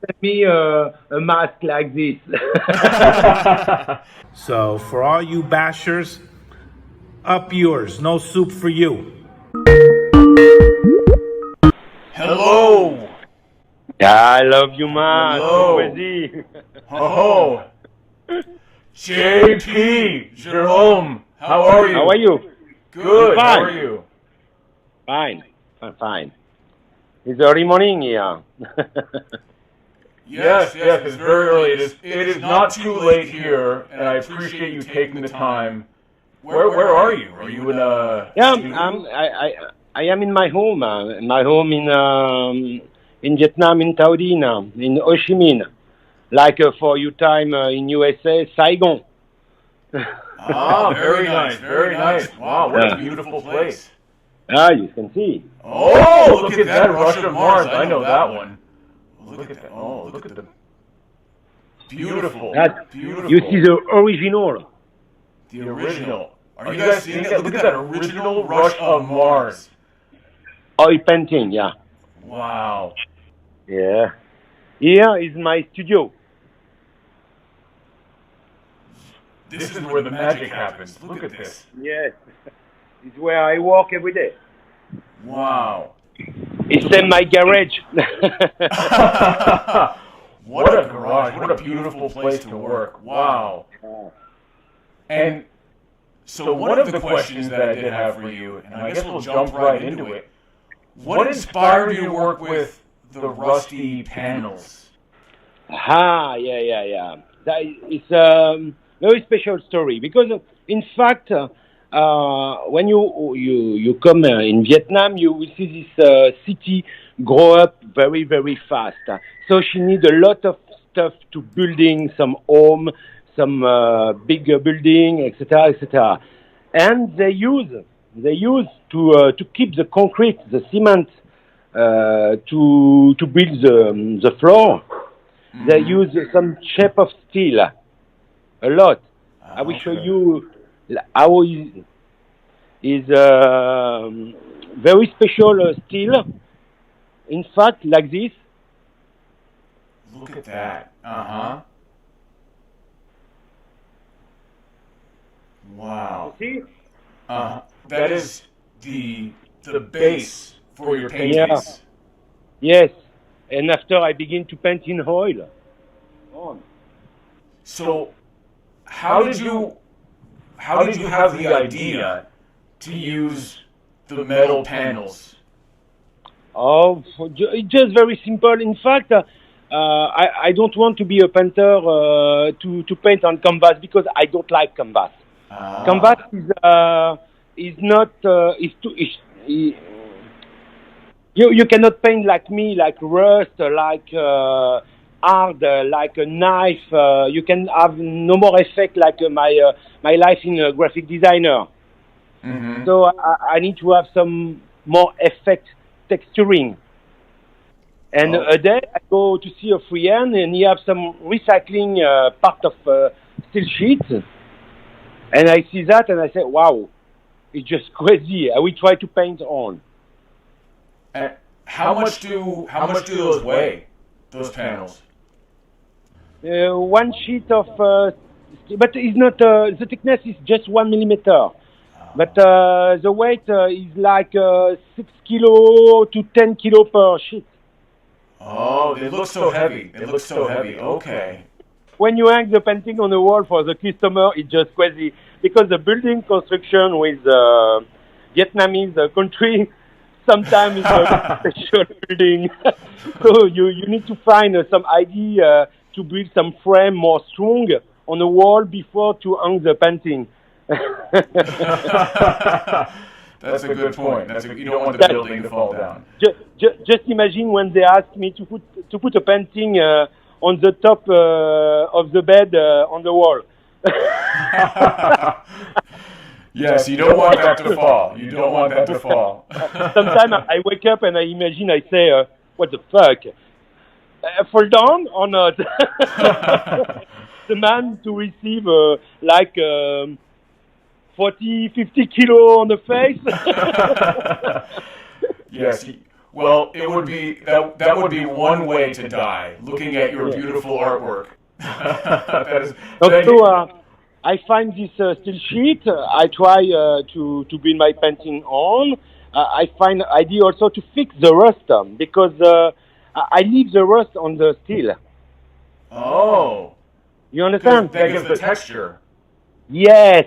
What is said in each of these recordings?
send me a mask like this. So, for all you bashers, up yours. No soup for you. Hello. I love you, man. So Hello. crazy. Oh, JP, Jerome, how are you? How are you? Good. How Fine. are you? Fine. I'm fine. It's early morning here. Yes, it's very early. It is not too late here, and I appreciate you taking the time. Where are you? Are you in Yeah, studio? I am in my home. My home in Vietnam, in Tao Dinh, in Ho Chi Minh. Like for you time in USA, Saigon. Ah, very nice, very nice. Wow, what a Yeah. beautiful place. Ah, you can see. Oh, look at that rush of Mars. I know that one. Look at that. Oh, look at the beautiful, That, beautiful. you see the original. The original. Are you guys seeing that? Look at that original rush of Mars. Oil painting, yeah. Wow. Yeah. Here is my studio. This is where the magic happens. Look at this. Yes. It's where I work every day. Wow. It's in my garage. What a garage. What a beautiful place to work. Wow. And so one of the questions that I did have for you, and I guess we'll jump right into it, what inspired you to work with the rusty panels? Yeah. It's a very special story because, in fact, when you come in Vietnam, you will see this city grow up very very fast. So she need a lot of stuff to building some home, some bigger building, etc., etc. And they use to keep the concrete, the cement, to build the floor. They use some shape of steel a lot. I will show Okay. you how is very special steel. In fact, like this. Look at that. Uh-huh. Wow. See? That is the base for your Yeah. paintings. Yes. And after I begin to paint in oil. On. So how did you have the idea to use the metal panels? Oh, it's just very simple. In fact, I don't want to be a painter to paint on canvas because I don't like canvas. Canvas is not is too is, you cannot paint like me, like rust, like hard, like a knife. You can have no more effect like my life in a graphic designer. Mm-hmm. So I need to have some more effect texturing. And Oh. a day I go to see a friend and he have some recycling part of steel sheet. And I see that and I say, wow, it's just crazy. I will try to paint on. And how much do those weigh? Those panels? One sheet of, but it's not, the thickness is just 1 millimeter. But the weight is like 6 kilo to 10 kilo per sheet. Oh, they look so heavy. They look so heavy. Okay. When you hang the painting on the wall for the customer, it's just crazy because the building construction with Vietnamese country sometimes is a special building. So you need to find some idea to build some frame more strong on the wall before to hang the painting. That's a good point. You don't want the building to fall down. Just imagine when they ask me to put a painting on the top of the bed on the wall. Yes, you don't want that to fall. You don't want that to fall. Sometimes I wake up and I imagine, I say, what the fuck? Fall down or not? The man to receive like 40, 50 kilo on the face. Yes. Well, it would be that would be one way to die, looking at your beautiful artwork. That is, Also, I find this steel sheet. I try to build my painting on. I find idea also to fix the rust because I leave the rust on the steel. oh, You understand? that gives the texture. Yes,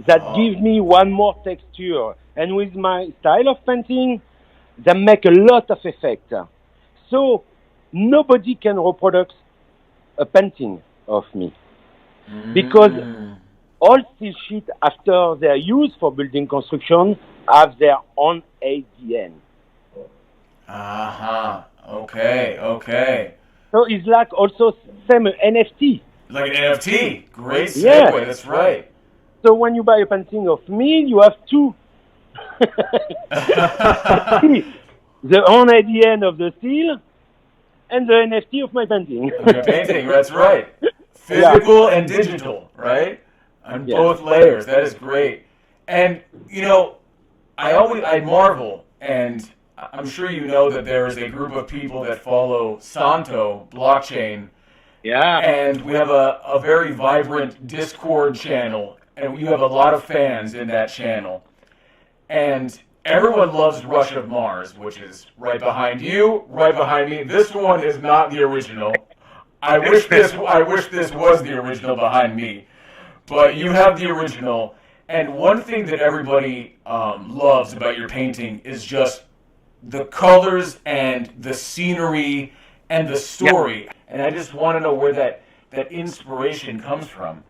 that gives me one more texture. And with my style of painting, that make a lot of effect. So nobody can reproduce a painting of me because all steel sheets after their use for building construction have their own ADN. Okay. So it's like also same NFT. Like an NFT. Great segue. Yeah. That's right. So when you buy a painting of me, you have two. The own ADN of the steel and the NFT of my painting. Your painting, that's right. Physical and digital, right? On both layers. That is great. And I marvel, and I'm sure you know that there is a group of people that follow Santo blockchain. Yeah. And we have a very vibrant Discord channel, and you have a lot of fans in that channel. And everyone loves Rush of Mars, which is right behind you, right behind me. This one is not the original. I wish this was the original behind me. But you have the original. And one thing that everybody loves about your painting is just the colors and the scenery and the story. Yeah. And I just want to know where that inspiration comes from.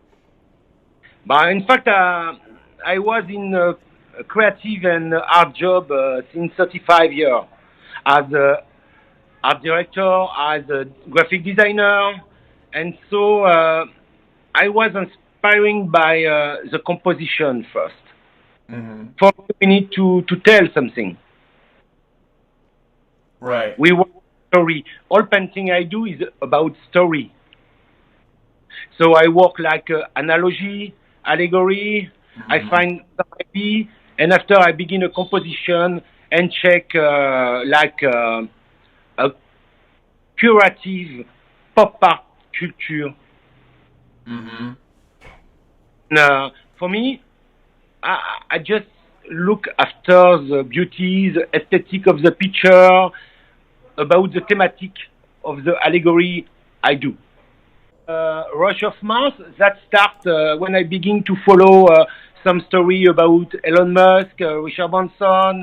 But in fact, I was in a creative and art job since 35 years as a art director, as a graphic designer, and so I was inspiring by the composition first. Mm-hmm. For me, we need to tell something. Right. We want story. All painting I do is about story. So I work like analogy, allegory. Mm-hmm. I find some idea, and after I begin a composition and check a curative pop art culture. Mm-hmm. For me, I just look after the beauty, the aesthetic of the picture, about the thematic of the allegory I do. Rush of Mars, that starts when I begin to follow some story about Elon Musk, Richard Branson,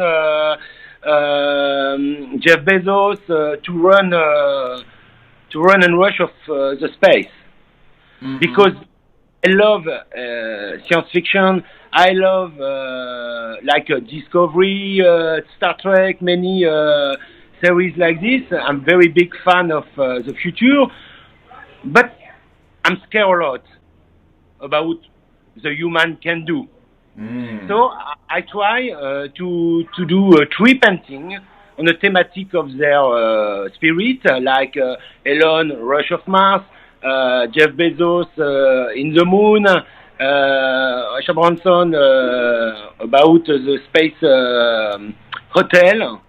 Jeff Bezos to run and rush of the space. Mm-hmm. Because I love science fiction. I love Discovery, Star Trek, many series like this. I'm very big fan of the future, but I'm scared a lot about the human can do. Mm. So I try to do a tree painting on the thematic of their spirit, like Elon, Rush of Mars, Jeff Bezos in the moon, Richard Branson about the space hotel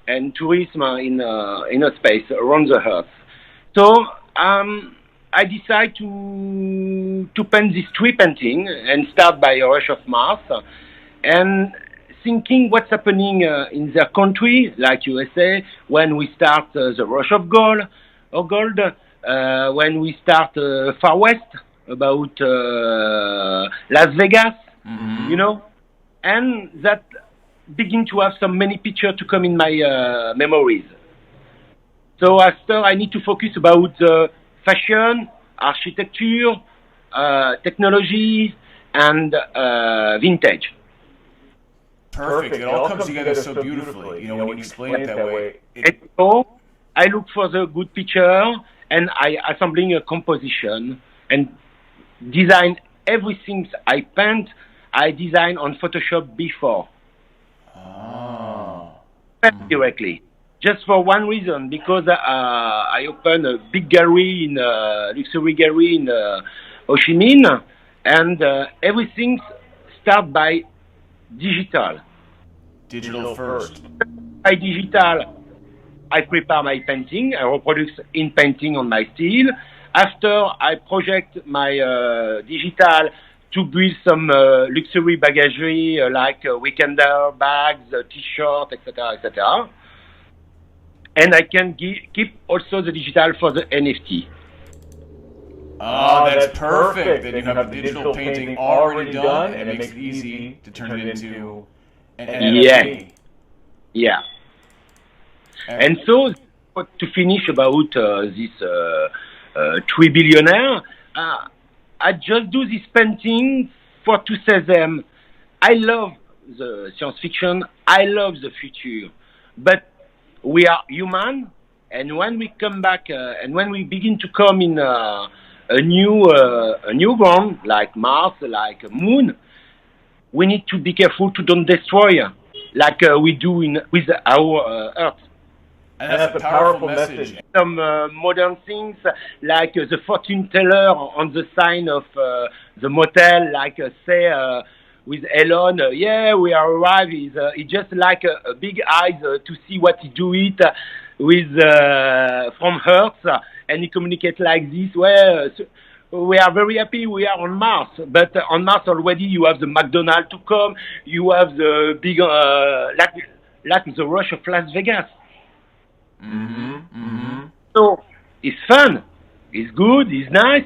and tourism in a space around the Earth. So I decide to paint this tree painting and start by Rush of Mars and thinking what's happening in their country, like USA, when we start the rush of gold, when we start Far West, about Las Vegas, mm-hmm. And that begin to have some many pictures to come in my memories. So after I need to focus about fashion, architecture, technology, and vintage. Perfect. It all comes together so beautifully. When you explain it that way. So I look for the good picture, and I assembling a composition and design everything I paint. I design on Photoshop before. Oh. Directly. Just for one reason, because I opened a big gallery in luxury gallery in Ho Chi Minh, and everything start by digital. Digital first. By digital, I prepare my painting. I reproduce in painting on my steel. After, I project my digital to build some luxury bagagery like weekender bags, t-shirt, etc., etc. And I can keep also the digital for the NFT. Oh, that's perfect. Then you have the digital painting already done, and it makes it easy to turn it into an NFT. Yeah. And so, to finish about this 3 billionaire, I just do this painting to say them, I love the science fiction, I love the future, but we are human, and when we come back, and when we begin to come in a new ground, like Mars, like Moon, we need to be careful to don't destroy, like we do with our Earth. And that's a powerful message. Some modern things, like the fortune teller on the sign of the motel, like say with Elon, yeah, we are arrived. It's just like a big eyes to see what he do it with from Earth, and he communicate like this. Well, we are very happy we are on Mars, but on Mars already you have the McDonald's to come, you have the big like the rush of Las Vegas. So it's fun, it's good, it's nice,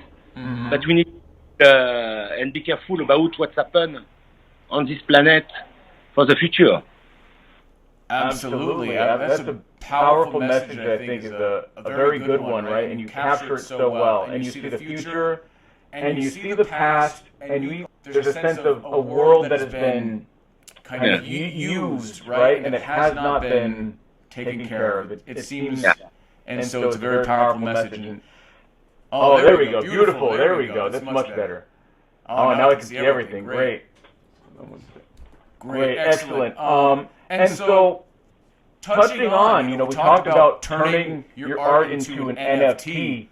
but we need and be careful about what's happened on this planet for the future. Absolutely. That's a powerful message that I think is a very good one, right? And you capture it so well. And you see the future, and you see the past, and there's a sense of a world that has been kind of used, right? And it has not been taken care of. It seems, and so it's a very powerful message. And, oh, there we go. Beautiful. There we go. That's much better. Oh, now I can see everything. Great. Great. Excellent. And so, touching on, we talked about turning your art into an NFT.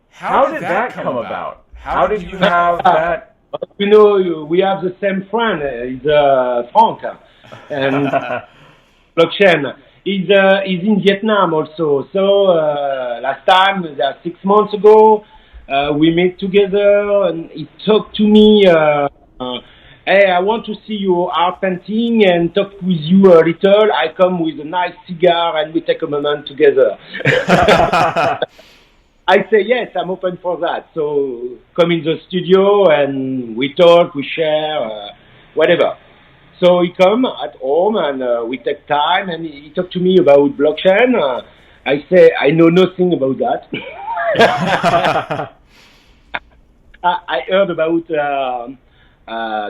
How did that come about? How did you have that? We have the same friend. He's Frank, and blockchain. He's in Vietnam also. So last time, 6 months ago, we met together, and he talked to me. Hey, I want to see your art painting and talk with you a little. I come with a nice cigar and we take a moment together. I say, yes, I'm open for that. So come in the studio and we talk, we share, whatever. So he come at home and we take time and he talked to me about blockchain. I say, I know nothing about that. I heard about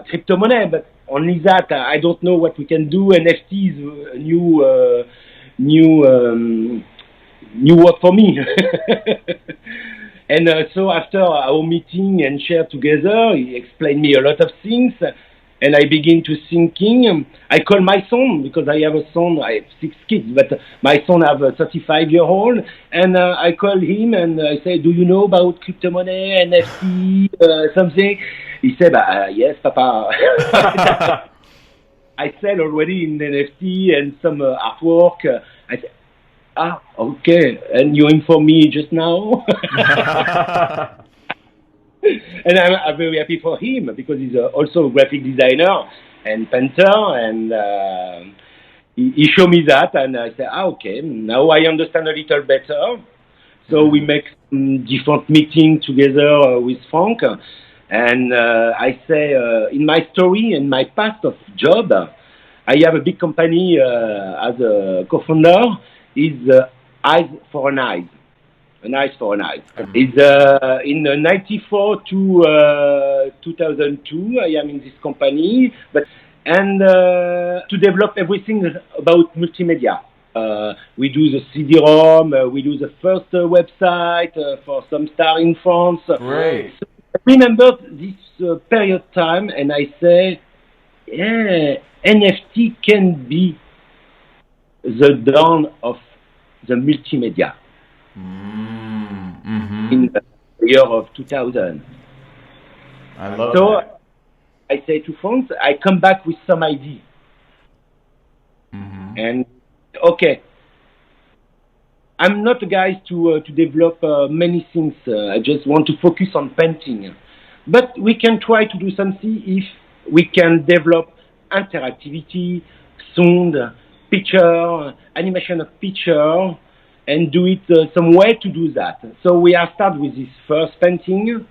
crypto money, but only that. I don't know what we can do. NFT is a new word for me. And so after our meeting and share together, he explained me a lot of things, and I begin to thinking. I call my son, because I have a son. I have 6 kids, but my son have a 35-year-old, and I call him and I say, "Do you know about crypto money, NFT, something?" He said, "Yes, Papa." I sell already in NFT and some artwork. I said, okay. And you inform me just now. And I'm very happy for him because he's also a graphic designer and painter. And he showed me that, and I said, okay. Now I understand a little better. So we make some different meetings together with Frank. And I say, in my story and my past of job, I have a big company as a co-founder. Is Eyes for an Eyes. An Eyes for an Eyes. It's in 94 to 2002. I am in this company, and to develop everything about multimedia. We do the CD-ROM. We do the first website for some star in France. Great. So I remember this period time, and I say, yeah, NFT can be the dawn of the multimedia in the year of 2000. I love that. I say to France, I come back with some idea. And okay, I'm not a guy to develop many things. I just want to focus on painting. But we can try to do something if we can develop interactivity, sound, picture, animation of picture, and do it some way to do that. So we are start with this first painting,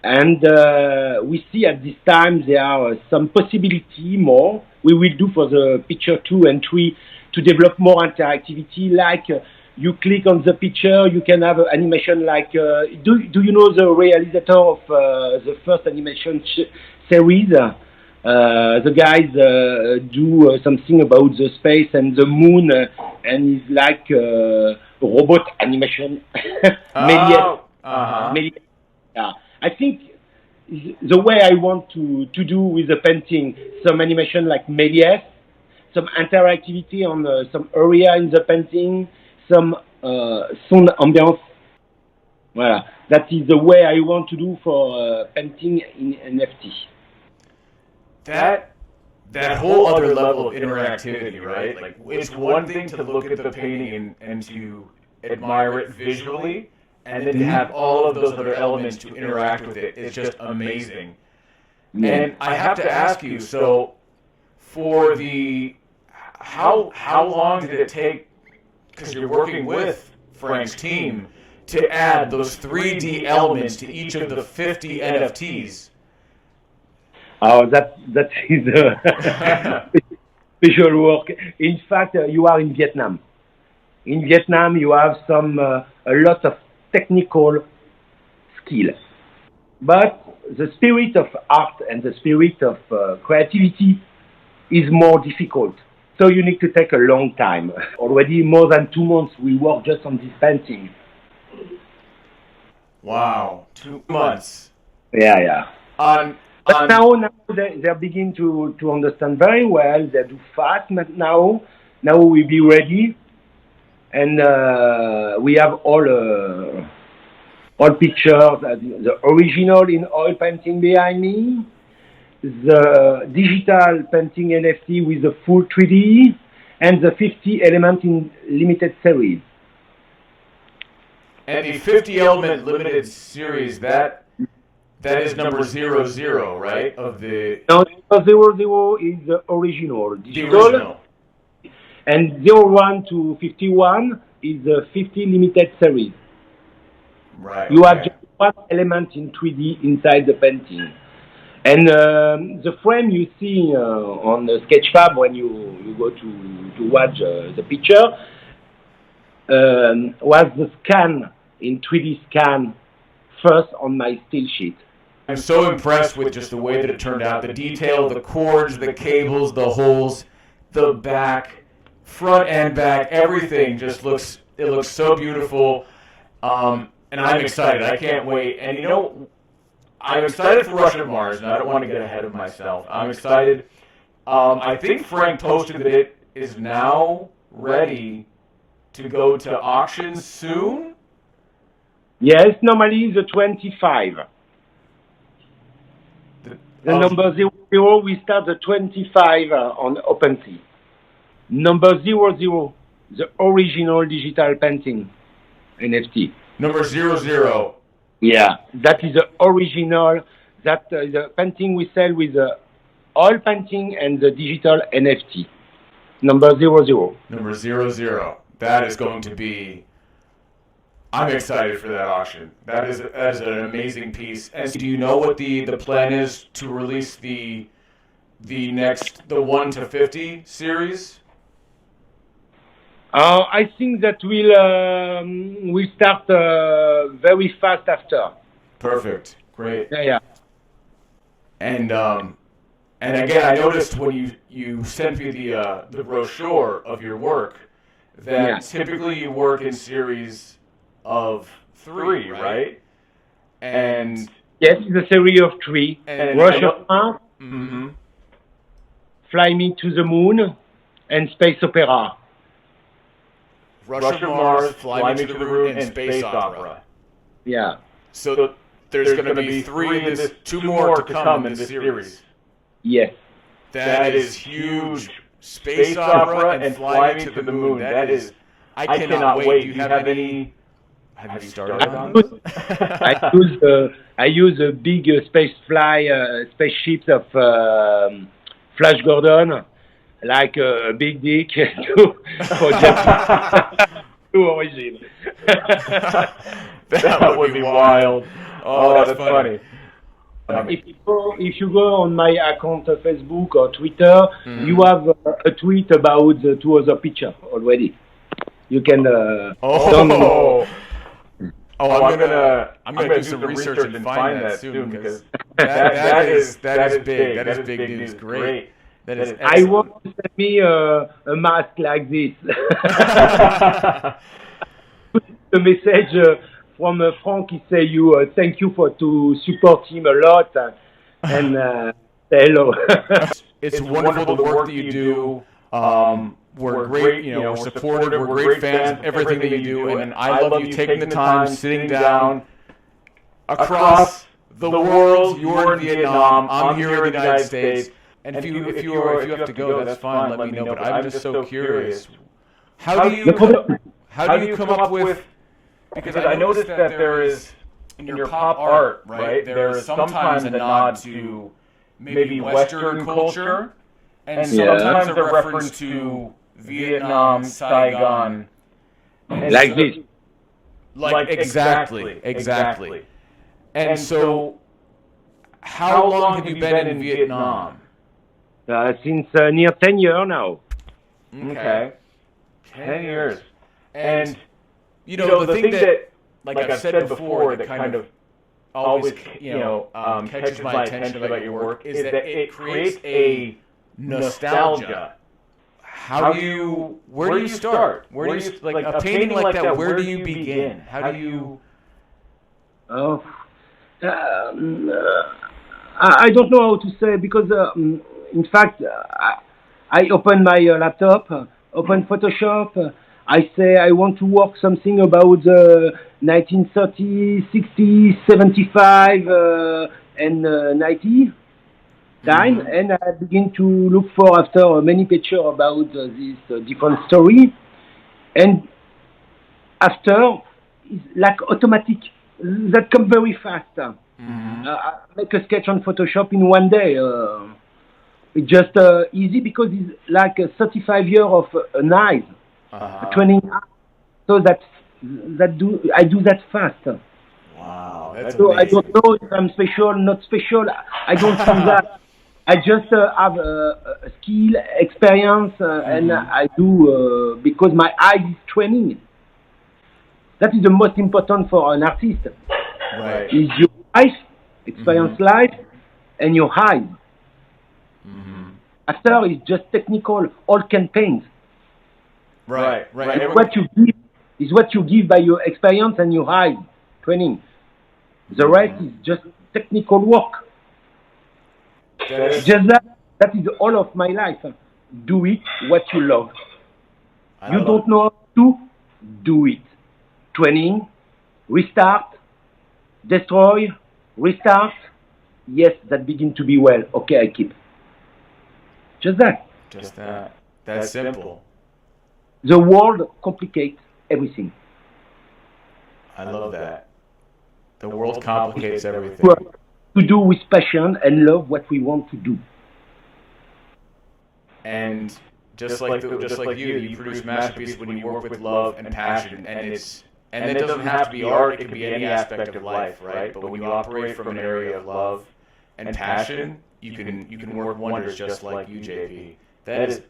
and we see at this time there are some possibility more. We will do for the picture 2 and 3 to develop more interactivity, like you click on the picture, you can have an animation like, do you know the realizator of the first animation series? The guys do something about the space and the moon, and it's like robot animation. Yeah. I think the way I want to do with the painting, some animation like Méliès, some interactivity on some area in the painting, some sound ambience. Voilà. That is the way I want to do for painting in NFT. That whole other level of interactivity, right? Like, it's one thing to look at the painting and to admire it visually, and then to have all of those other elements to interact with it is just amazing. And I have to ask you, so for the how long did it take, because you're working with Frank's team, to add those 3D elements to each of the 50 NFTs? Oh, that is special work. In fact, you are in Vietnam. In Vietnam, you have a lot of technical skill, but the spirit of art and the spirit of creativity is more difficult. So you need to take a long time. Already more than 2 months we work just on this painting. Wow, 2 months. Yeah. But now they begin to understand very well. They do fast now. Now we be ready, and we have all pictures. The original in oil painting behind me, the digital painting NFT with the full 3D, and the 50 element in limited series. And the 50 element limited series, that is number 00, right? Of the No, 00 is the original. The original. And 01 to 51 is the 50 limited series. Right. You have just one element in 3D inside the painting. And the frame you see on the Sketchfab when you go to watch the picture was the scan in 3D scan first on my still sheet. I'm so impressed with just the way that it turned out. The detail, the cords, the cables, the holes, the back, front and back, everything just looks so beautiful. And I'm excited. I can't wait. And you know, I'm excited for Rush of Mars, and I don't want to get ahead of myself. I'm excited. I think Frank posted that it is now ready to go to auction soon. Yes, normally the 25. The number 00, we start the 25 on OpenSea. Number 00, the original digital painting NFT. Number 00. Yeah, that is the original. That the painting we sell with the oil painting and the digital NFT. Number 00. Number 00. That is going to be. I'm excited for that auction. That is an amazing piece. And do you know what the plan is to release the 1 to 50 series? I think that we'll start very fast after. Perfect. Great. Yeah. And again, I noticed when you sent me the brochure of your work that typically you work in series of 3, right? And yes, the series of 3. Rush of Mars, Fly Me to the Moon, and Space Opera. Rush of Mars, Fly Me to the Moon, and Space Opera. Yeah. So there's going to be 3 2 more to come in this series. Yes. That is huge. Space Opera and Fly Me to the Moon. That is I cannot wait. Do you have any? Have you started on this? I use a big spaceships of Flash Gordon, like a big dick for just to origin. That would be wild. Oh, that's funny. If you go on my account on Facebook or Twitter, you have a tweet about the two other pictures already. You can. I'm gonna do some research and find that soon because that is big. That is big news. Great. That is. I want to send me a mask like this. The message from Frank. He say you thank you to support him a lot and say hello. It's wonderful the work that you do. We're great, we're supportive, we're great fans of everything that you do, and I love you taking the time, sitting down across the world. You're in Vietnam, I'm here in the United States, and if you have to go, that's fine. Let me know. But I'm just so curious. How do you come up with? Because I noticed that there is in your pop art, right? There is sometimes a nod to maybe Western culture, and sometimes a reference to Vietnam, Saigon. Like this. Like exactly. And so, how long have you been in Vietnam? Since near 10 years now. Okay. 10 years. And, the thing that, like I've said before, that kind of always, catches my attention about your work is that it creates a nostalgia. Where do you start? Where do you, like a painting like that, where do you begin? How do you? I don't know how to say because, in fact, I open my laptop, open Photoshop. I say I want to work something about the 1930s, 60s, 75, and 90 time, and I begin to look for after many pictures about this different story, and after it's like automatic that come very fast. I make a sketch on Photoshop in one day. It's just easy because it's like 35 years of knife training, so I do that fast. Wow, that's so amazing. I don't know if I'm special, not special. I don't see that. I just have a skill, experience, and I do because my eye is training. That is the most important for an artist. Right. Is your life, experience life, and your eye. After it's just technical, all can paint. Right. It's what you give by your experience and your eye training. The rest is just technical work. Just that is all of my life. Do it what you love. You don't know how to do it. Training, restart, destroy, restart. Yes, that begin to be well. Okay, I keep. Just that. Just that. That's simple. The world complicates everything. I love that. The world complicates everything. To do with passion and love what we want to do. And just like you produce masterpieces when you work with love and passion, and it doesn't have to be art; it can be any aspect of life, right? But when you operate from an area of love and passion, you can work wonders, just like you, JP. That is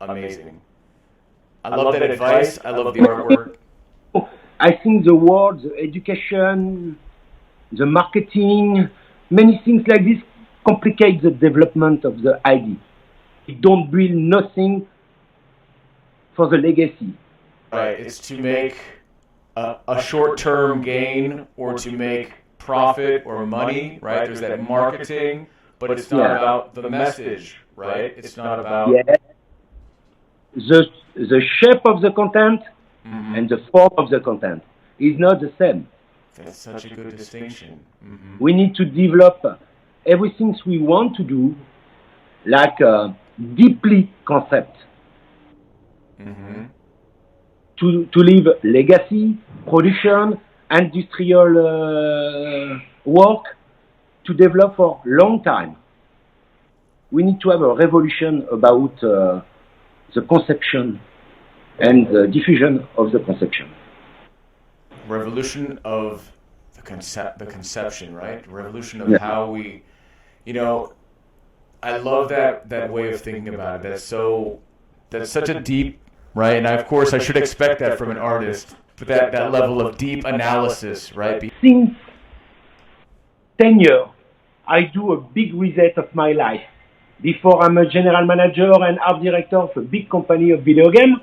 amazing. I love that advice. I love the artwork. I think the world, the education, the marketing, many things like this complicate the development of the idea. It don't build nothing for the legacy. Right. It's to make a short-term gain or to make profit or money, right? There's that marketing, but it's not about the message, right? It's not about... Yeah. The shape of the content and the form of the content is not the same. That's such a good distinction. We need to develop everything we want to do like a deeply concept. to leave legacy, production, industrial work to develop for long time. We need to have a revolution about the conception and the diffusion of the conception. Revolution of the conception, right? Revolution of how we, I love that way of thinking about it. That's such a deep, right? And of course I should expect that from an artist, but that level of deep analysis, right? Since 10 years, I do a big reset of my life. Before I'm a general manager and art director of a big company of video game.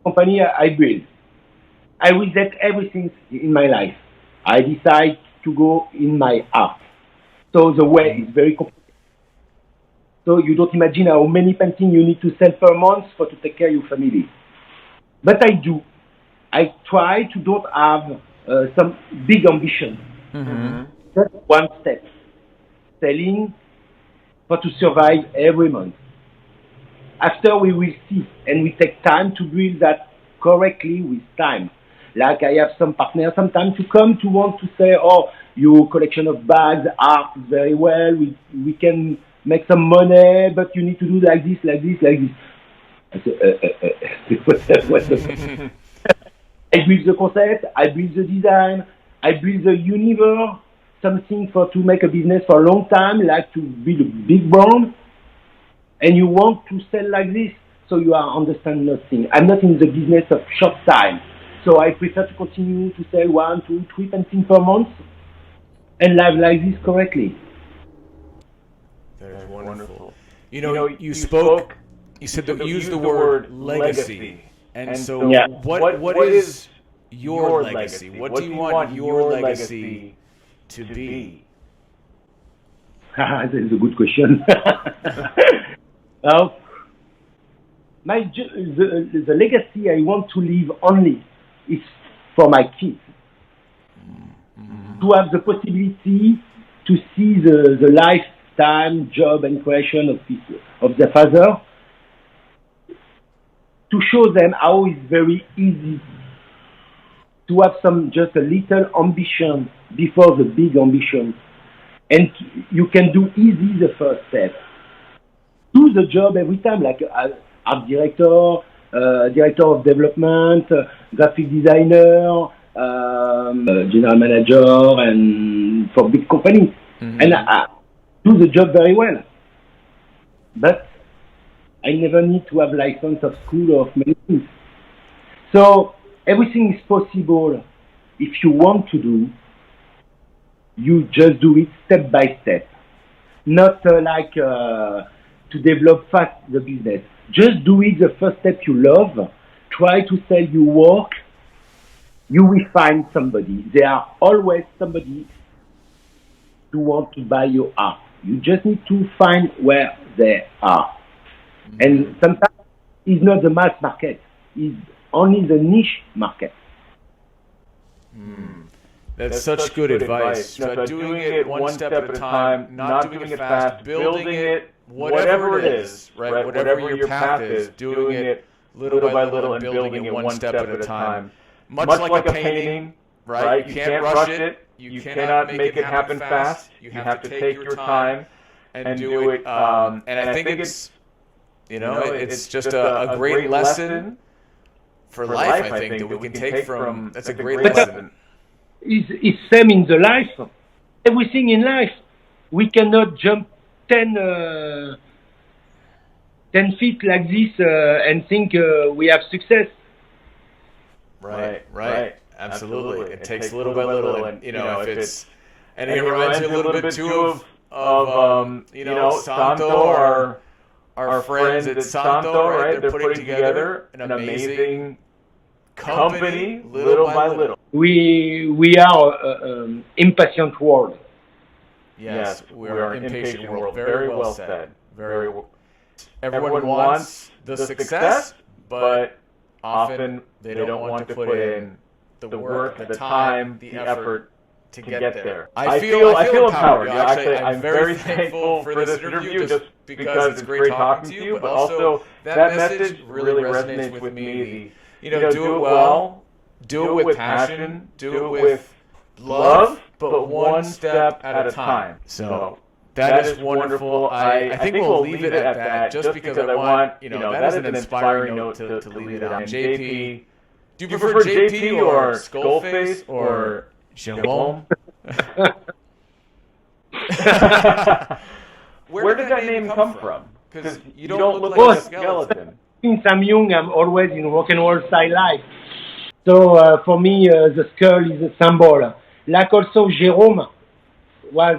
Company I build. I reset everything in my life. I decide to go in my art. So the way is very complicated. So you don't imagine how many paintings you need to sell per month to take care of your family. But I do. I try to don't have some big ambition. Just one step. Selling to survive every month. After we will see, and we take time to build that correctly with time. Like I have some partners sometimes to come to want to say, oh, your collection of bags, art is very well, we can make some money, but you need to do like this, like this, like this. I say, what's the I build the concept, I build the design, I build the universe, something to make a business for a long time, like to build a big brand, and you want to sell like this, so you understand nothing. I'm not in the business of short time, so I prefer to continue to sell 1, 2, 3 paintings per month, and live like this correctly. That's wonderful. You spoke, you said that you used the word legacy. And so what is your legacy? What do you want your legacy to be? That is a good question. The legacy I want to leave only is for my kids. To have the possibility to see the lifetime, job and creation of their father. To show them how it's very easy to have just a little ambition before the big ambition. And you can do easy the first step. Do the job every time, like art director, director of development, graphic designer, general manager, and for big companies. And do the job very well. But I never need to have license of school or of many things. So everything is possible if you want to do. You just do it step by step, not to develop fast the business. Just do it the first step you love. Try to sell your work. You will find somebody. There are always somebody who want to buy your art. You just need to find where they are. And sometimes it's not the mass market, it's only the niche market. That's such good advice. Doing it one step at a time, not doing it fast, building it, whatever it is, right? Whatever your path is, doing it little by little and building it one step at a time. Much like a painting, right? You can't rush it. You cannot make it happen fast. You have to take your time and do it. And I think it's, it's just a great lesson for life, I think, that we can take from. That's a great lesson. It's same in the life. Everything in life. We cannot jump 10 feet like this and think we have success. Right. Absolutely. It takes little by little, and if it's, and it reminds me a little bit too of Santo, our friends at Santo, right? They're putting together an amazing company, little by little. We are impatient world. Yes, we are an impatient world. Very well said. Everyone wants the success, but often they don't want to put in the work, the time, the effort to get there. I feel empowered. Actually, I'm very thankful for this interview just because it's great talking to you, but also that message really resonates with me. do it well, do it with passion, do it with love, but one step at a time. So that is wonderful. I think we'll leave it at that just because I want, that is an inspiring note to leave it on. JP, do you prefer JP or Skullface or Jerome? Where did that name come from? Because you don't look like a skeleton. Since I'm young, I'm always in rock and roll style life. So for me, the skull is a symbol. Like also Jerome was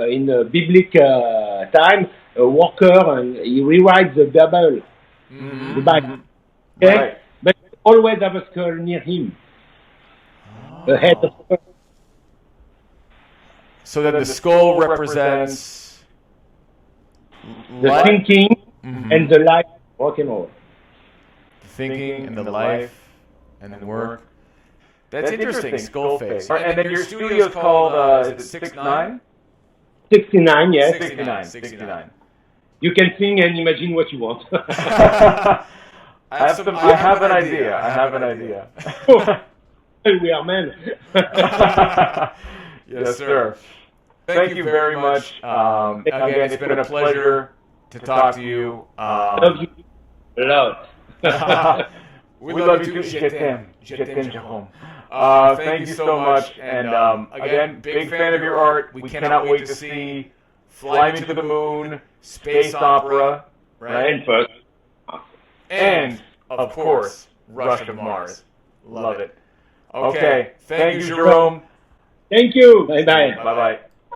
in the biblical time a worker, and he rewrites the Bible. Mm-hmm. The Bible. Okay? Right. But always have a skull near him. The head of the skull. So then the skull represents The thinking and the life of rock and roll. The thinking and the life and the work. That's interesting, Skullface. And then your studio's called, is it 6'9"? 69, yes. 69. You can sing and imagine what you want. I have an idea. We are men. Yes, sir. Thank you very much. Again, it's been a pleasure to talk to you. Love you a lot. We love you too. Je t'aime, Jerome. Thank you so much. And again, big fan of your art. We cannot wait to see Fly Me to the Moon, Space Opera, right? And, of course, Rush of Mars. Love it. Okay. Thank you, Jerome. Thank you. Bye-bye. Bye-bye.